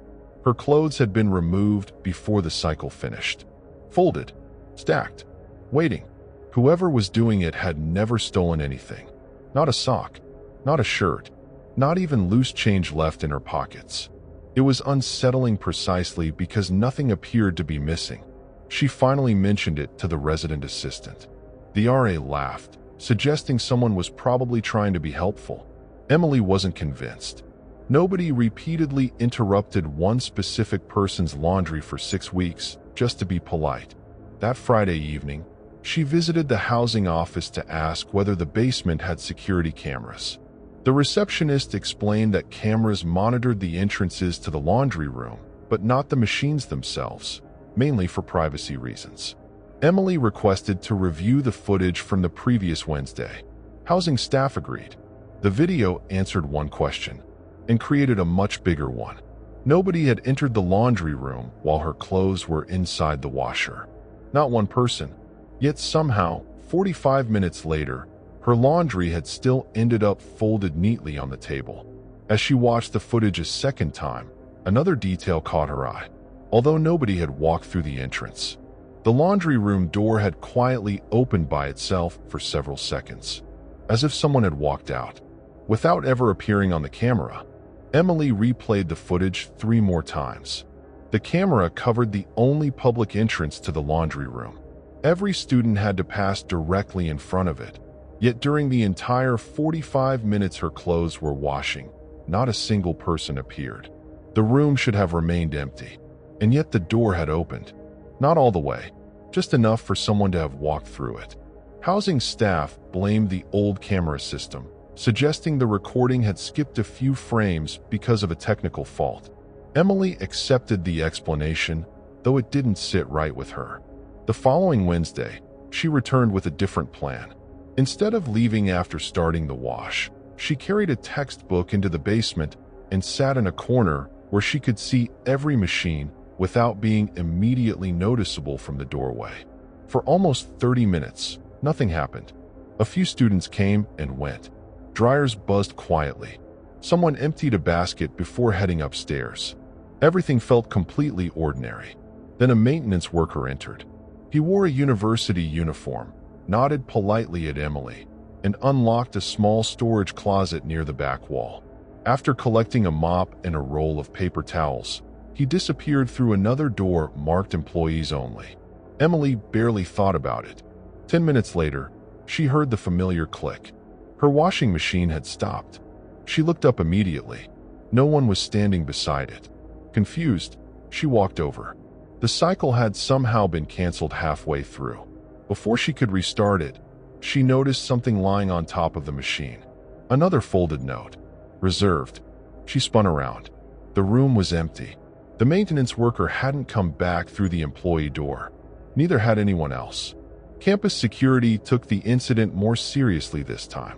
Her clothes had been removed before the cycle finished. Folded, stacked, waiting. Whoever was doing it had never stolen anything. Not a sock, not a shirt, not even loose change left in her pockets. It was unsettling precisely because nothing appeared to be missing. She finally mentioned it to the resident assistant. The RA laughed, suggesting someone was probably trying to be helpful. Emily wasn't convinced. Nobody repeatedly interrupted one specific person's laundry for 6 weeks just to be polite. That Friday evening, she visited the housing office to ask whether the basement had security cameras. The receptionist explained that cameras monitored the entrances to the laundry room, but not the machines themselves, mainly for privacy reasons. Emily requested to review the footage from the previous Wednesday. Housing staff agreed. The video answered one question and created a much bigger one. Nobody had entered the laundry room while her clothes were inside the washer. Not one person. Yet somehow, 45 minutes later, her laundry had still ended up folded neatly on the table. As she watched the footage a second time, another detail caught her eye. Although nobody had walked through the entrance, the laundry room door had quietly opened by itself for several seconds, as if someone had walked out. Without ever appearing on the camera, Emily replayed the footage 3 more times. The camera covered the only public entrance to the laundry room. Every student had to pass directly in front of it. Yet during the entire 45 minutes her clothes were washing, not a single person appeared. The room should have remained empty. And yet the door had opened. Not all the way, just enough for someone to have walked through it. Housing staff blamed the old camera system, suggesting the recording had skipped a few frames because of a technical fault. Emily accepted the explanation, though it didn't sit right with her. The following Wednesday, she returned with a different plan. Instead of leaving after starting the wash, she carried a textbook into the basement and sat in a corner where she could see every machine without being immediately noticeable from the doorway. For almost 30 minutes, nothing happened. A few students came and went. Dryers buzzed quietly. Someone emptied a basket before heading upstairs. Everything felt completely ordinary. Then a maintenance worker entered. He wore a university uniform, nodded politely at Emily, and unlocked a small storage closet near the back wall. After collecting a mop and a roll of paper towels, he disappeared through another door marked employees only. Emily barely thought about it. 10 minutes later, she heard the familiar click. Her washing machine had stopped. She looked up immediately. No one was standing beside it. Confused, she walked over. The cycle had somehow been canceled halfway through. Before she could restart it, she noticed something lying on top of the machine. Another folded note. Reserved. She spun around. The room was empty. The maintenance worker hadn't come back through the employee door. Neither had anyone else. Campus security took the incident more seriously this time.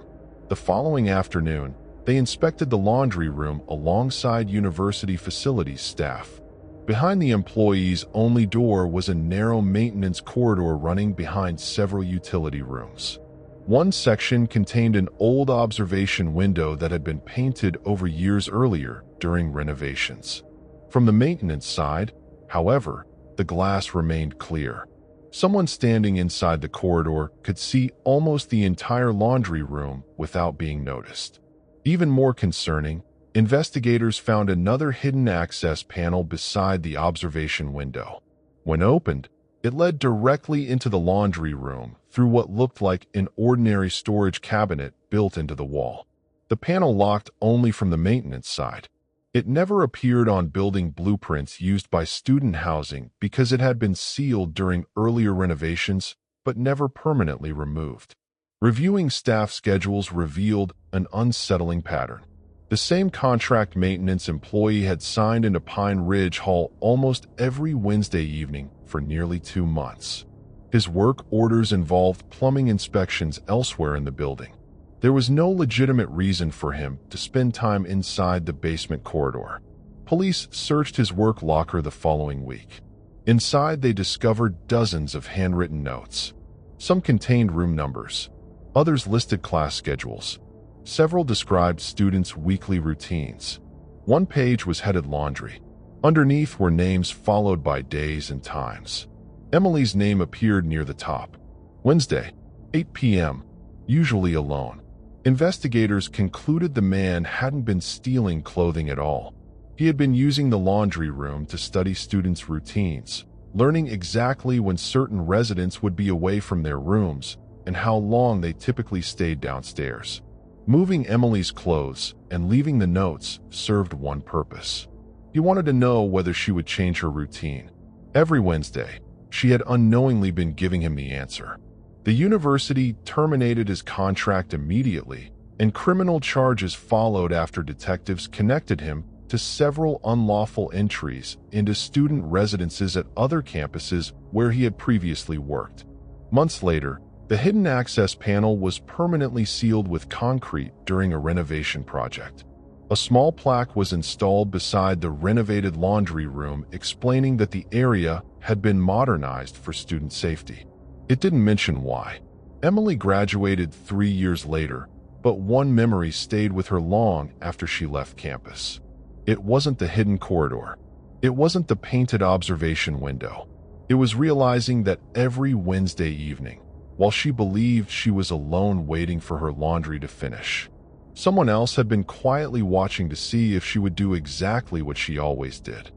The following afternoon, they inspected the laundry room alongside university facilities staff. Behind the employees' only door was a narrow maintenance corridor running behind several utility rooms. One section contained an old observation window that had been painted over years earlier during renovations. From the maintenance side, however, the glass remained clear. Someone standing inside the corridor could see almost the entire laundry room without being noticed. Even more concerning, investigators found another hidden access panel beside the observation window. When opened, it led directly into the laundry room through what looked like an ordinary storage cabinet built into the wall. The panel locked only from the maintenance side. It never appeared on building blueprints used by student housing because it had been sealed during earlier renovations but never permanently removed. Reviewing staff schedules revealed an unsettling pattern. The same contract maintenance employee had signed into Pine Ridge Hall almost every Wednesday evening for nearly 2 months. His work orders involved plumbing inspections elsewhere in the building. There was no legitimate reason for him to spend time inside the basement corridor. Police searched his work locker the following week. Inside, they discovered dozens of handwritten notes. Some contained room numbers. Others listed class schedules. Several described students' weekly routines. One page was headed laundry. Underneath were names followed by days and times. Emily's name appeared near the top. Wednesday, 8 p.m., usually alone. Investigators concluded the man hadn't been stealing clothing at all. He had been using the laundry room to study students' routines, learning exactly when certain residents would be away from their rooms and how long they typically stayed downstairs. Moving Emily's clothes and leaving the notes served one purpose. He wanted to know whether she would change her routine. Every Wednesday, she had unknowingly been giving him the answer. The university terminated his contract immediately, and criminal charges followed after detectives connected him to several unlawful entries into student residences at other campuses where he had previously worked. Months later, the hidden access panel was permanently sealed with concrete during a renovation project. A small plaque was installed beside the renovated laundry room explaining that the area had been modernized for student safety. It didn't mention why. Emily graduated 3 years later, but one memory stayed with her long after she left campus. It wasn't the hidden corridor. It wasn't the painted observation window. It was realizing that every Wednesday evening, while she believed she was alone waiting for her laundry to finish, someone else had been quietly watching to see if she would do exactly what she always did.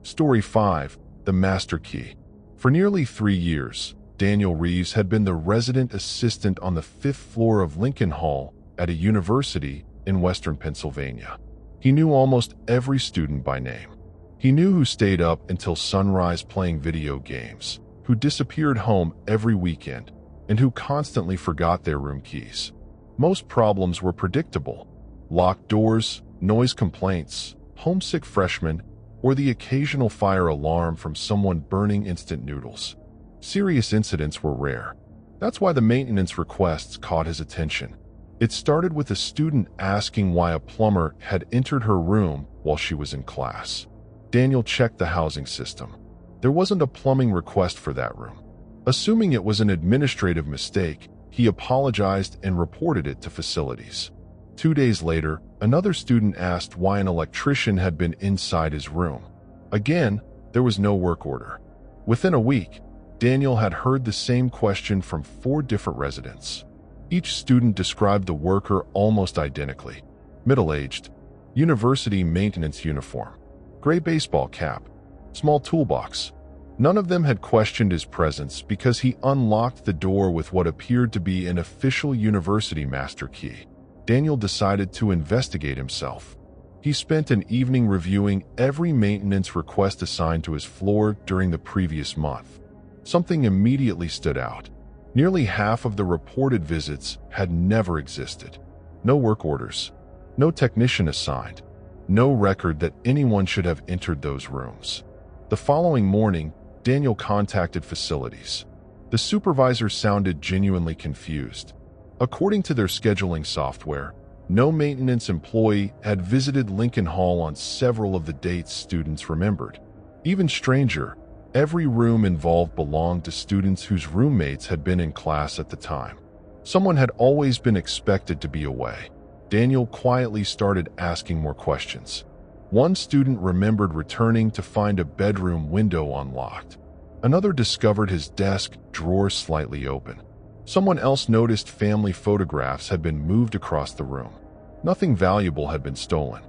Story 5. The Master Key. For nearly 3 years, Daniel Reeves had been the resident assistant on the 5th floor of Lincoln Hall at a university in western Pennsylvania. He knew almost every student by name. He knew who stayed up until sunrise playing video games, who disappeared home every weekend, and who constantly forgot their room keys. Most problems were predictable: locked doors, noise complaints, homesick freshmen, or the occasional fire alarm from someone burning instant noodles. Serious incidents were rare. That's why the maintenance requests caught his attention. It started with a student asking why a plumber had entered her room while she was in class. Daniel checked the housing system. There wasn't a plumbing request for that room. Assuming it was an administrative mistake, he apologized and reported it to facilities. 2 days later, another student asked why an electrician had been inside his room. Again, there was no work order. Within a week, Daniel had heard the same question from 4 different residents. Each student described the worker almost identically: middle-aged, university maintenance uniform, gray baseball cap, small toolbox. None of them had questioned his presence because he unlocked the door with what appeared to be an official university master key. Daniel decided to investigate himself. He spent an evening reviewing every maintenance request assigned to his floor during the previous month. Something immediately stood out. Nearly half of the reported visits had never existed. No work orders, no technician assigned, no record that anyone should have entered those rooms. The following morning, Daniel contacted facilities. The supervisor sounded genuinely confused. According to their scheduling software, no maintenance employee had visited Lincoln Hall on several of the dates students remembered. Even stranger, every room involved belonged to students whose roommates had been in class at the time. Someone had always been expected to be away. Daniel quietly started asking more questions. One student remembered returning to find a bedroom window unlocked. Another discovered his desk drawer slightly open. Someone else noticed family photographs had been moved across the room. Nothing valuable had been stolen.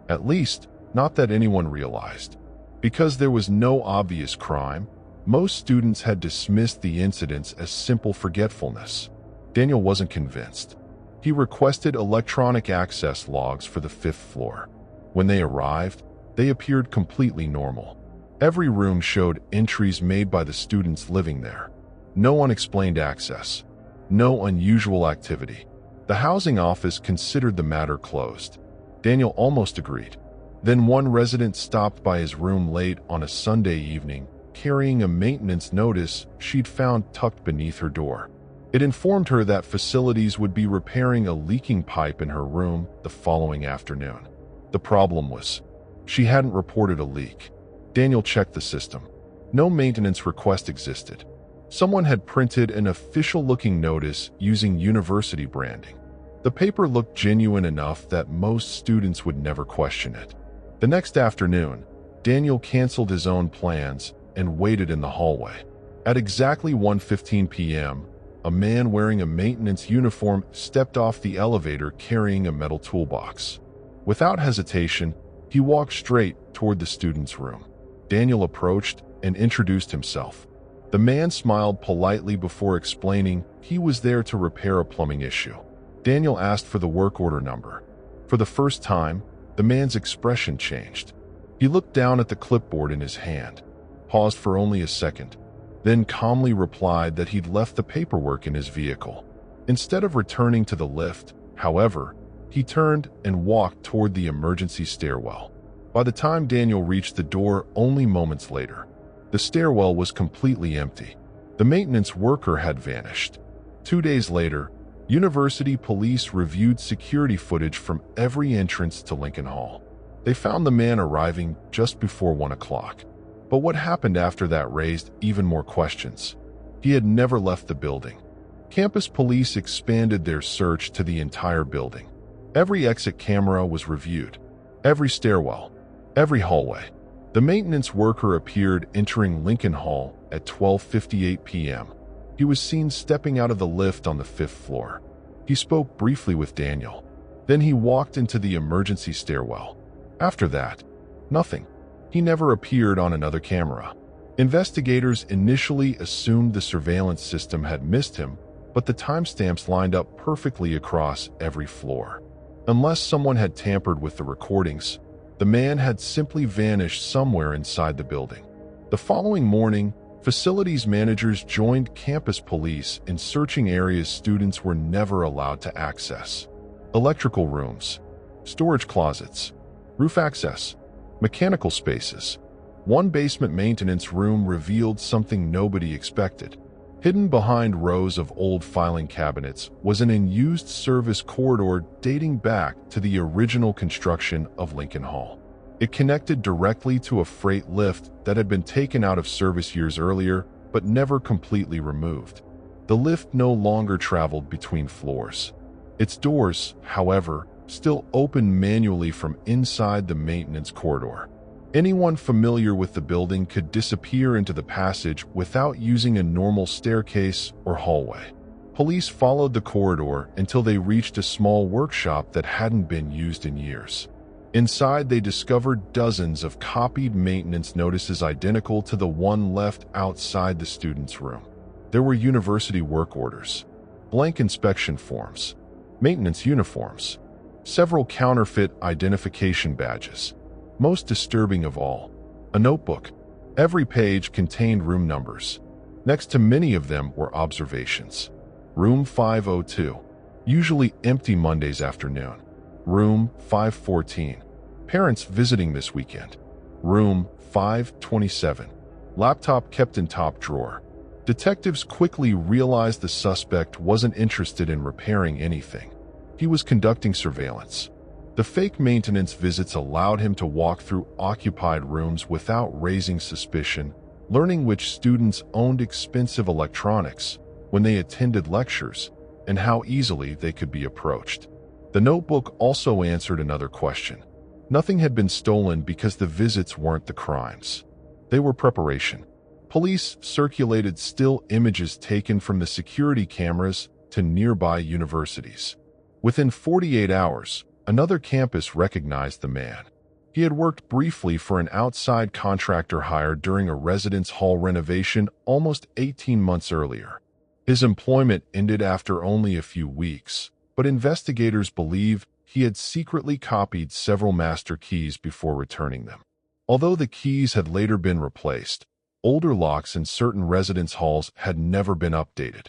At least, not that anyone realized. Because there was no obvious crime, most students had dismissed the incidents as simple forgetfulness. Daniel wasn't convinced. He requested electronic access logs for the 5th floor. When they arrived, they appeared completely normal. Every room showed entries made by the students living there. No unexplained access. No unusual activity. The housing office considered the matter closed. Daniel almost agreed. Then one resident stopped by his room late on a Sunday evening, carrying a maintenance notice she'd found tucked beneath her door. It informed her that facilities would be repairing a leaking pipe in her room the following afternoon. The problem was, she hadn't reported a leak. Daniel checked the system. No maintenance request existed. Someone had printed an official-looking notice using university branding. The paper looked genuine enough that most students would never question it. The next afternoon, Daniel canceled his own plans and waited in the hallway. At exactly 1:15 p.m., a man wearing a maintenance uniform stepped off the elevator carrying a metal toolbox. Without hesitation, he walked straight toward the student's room. Daniel approached and introduced himself. The man smiled politely before explaining he was there to repair a plumbing issue. Daniel asked for the work order number. For the first time, the man's expression changed. He looked down at the clipboard in his hand, paused for only a second, then calmly replied that he'd left the paperwork in his vehicle. Instead of returning to the lift, however, he turned and walked toward the emergency stairwell. By the time Daniel reached the door only moments later, the stairwell was completely empty. The maintenance worker had vanished. 2 days later, university police reviewed security footage from every entrance to Lincoln Hall. They found the man arriving just before 1 o'clock. But what happened after that raised even more questions. He had never left the building. Campus police expanded their search to the entire building. Every exit camera was reviewed. Every stairwell. Every hallway. The maintenance worker appeared entering Lincoln Hall at 12:58 p.m. He was seen stepping out of the lift on the 5th floor. He spoke briefly with Daniel. Then he walked into the emergency stairwell. After that, nothing. He never appeared on another camera. Investigators initially assumed the surveillance system had missed him, but the timestamps lined up perfectly across every floor. Unless someone had tampered with the recordings, the man had simply vanished somewhere inside the building. The following morning, facilities managers joined campus police in searching areas students were never allowed to access. Electrical rooms, storage closets, roof access, mechanical spaces. One basement maintenance room revealed something nobody expected. Hidden behind rows of old filing cabinets was an unused service corridor dating back to the original construction of Lincoln Hall. It connected directly to a freight lift that had been taken out of service years earlier, but never completely removed. The lift no longer traveled between floors. Its doors, however, still opened manually from inside the maintenance corridor. Anyone familiar with the building could disappear into the passage without using a normal staircase or hallway. Police followed the corridor until they reached a small workshop that hadn't been used in years. Inside, they discovered dozens of copied maintenance notices identical to the one left outside the student's room. There were university work orders, blank inspection forms, maintenance uniforms, several counterfeit identification badges. Most disturbing of all, a notebook. Every page contained room numbers. Next to many of them were observations. Room 502, usually empty Mondays afternoon. Room 514, parents visiting this weekend. Room 527, laptop kept in top drawer. Detectives quickly realized the suspect wasn't interested in repairing anything. He was conducting surveillance. The fake maintenance visits allowed him to walk through occupied rooms without raising suspicion, learning which students owned expensive electronics when they attended lectures and how easily they could be approached. The notebook also answered another question. Nothing had been stolen because the visits weren't the crimes. They were preparation. Police circulated still images taken from the security cameras to nearby universities. Within 48 hours, another campus recognized the man. He had worked briefly for an outside contractor hired during a residence hall renovation almost 18 months earlier. His employment ended after only a few weeks, but investigators believe he had secretly copied several master keys before returning them. Although the keys had later been replaced, older locks in certain residence halls had never been updated.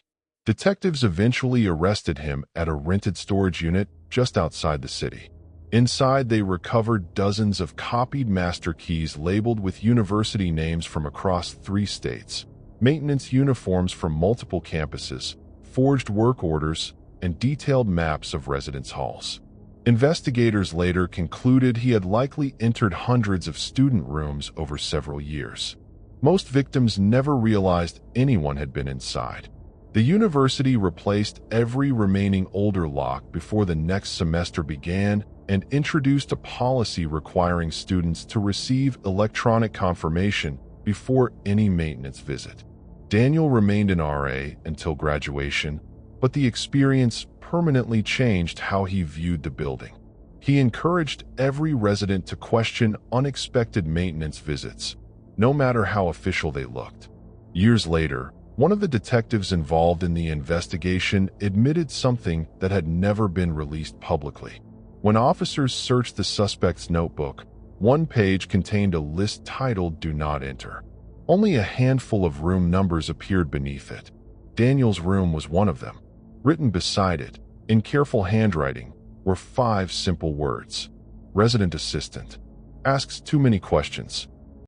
Detectives eventually arrested him at a rented storage unit just outside the city. Inside, they recovered dozens of copied master keys labeled with university names from across 3 states, maintenance uniforms from multiple campuses, forged work orders, and detailed maps of residence halls. Investigators later concluded he had likely entered hundreds of student rooms over several years. Most victims never realized anyone had been inside. The university replaced every remaining older lock before the next semester began and introduced a policy requiring students to receive electronic confirmation before any maintenance visit. Daniel remained an RA until graduation, but the experience permanently changed how he viewed the building. He encouraged every resident to question unexpected maintenance visits, no matter how official they looked. Years later, one of the detectives involved in the investigation admitted something that had never been released publicly. When officers searched the suspect's notebook, one page contained a list titled "Do Not Enter." Only a handful of room numbers appeared beneath it. Daniel's room was one of them. Written beside it, in careful handwriting, were 5 simple words. Resident assistant. Asks too many questions.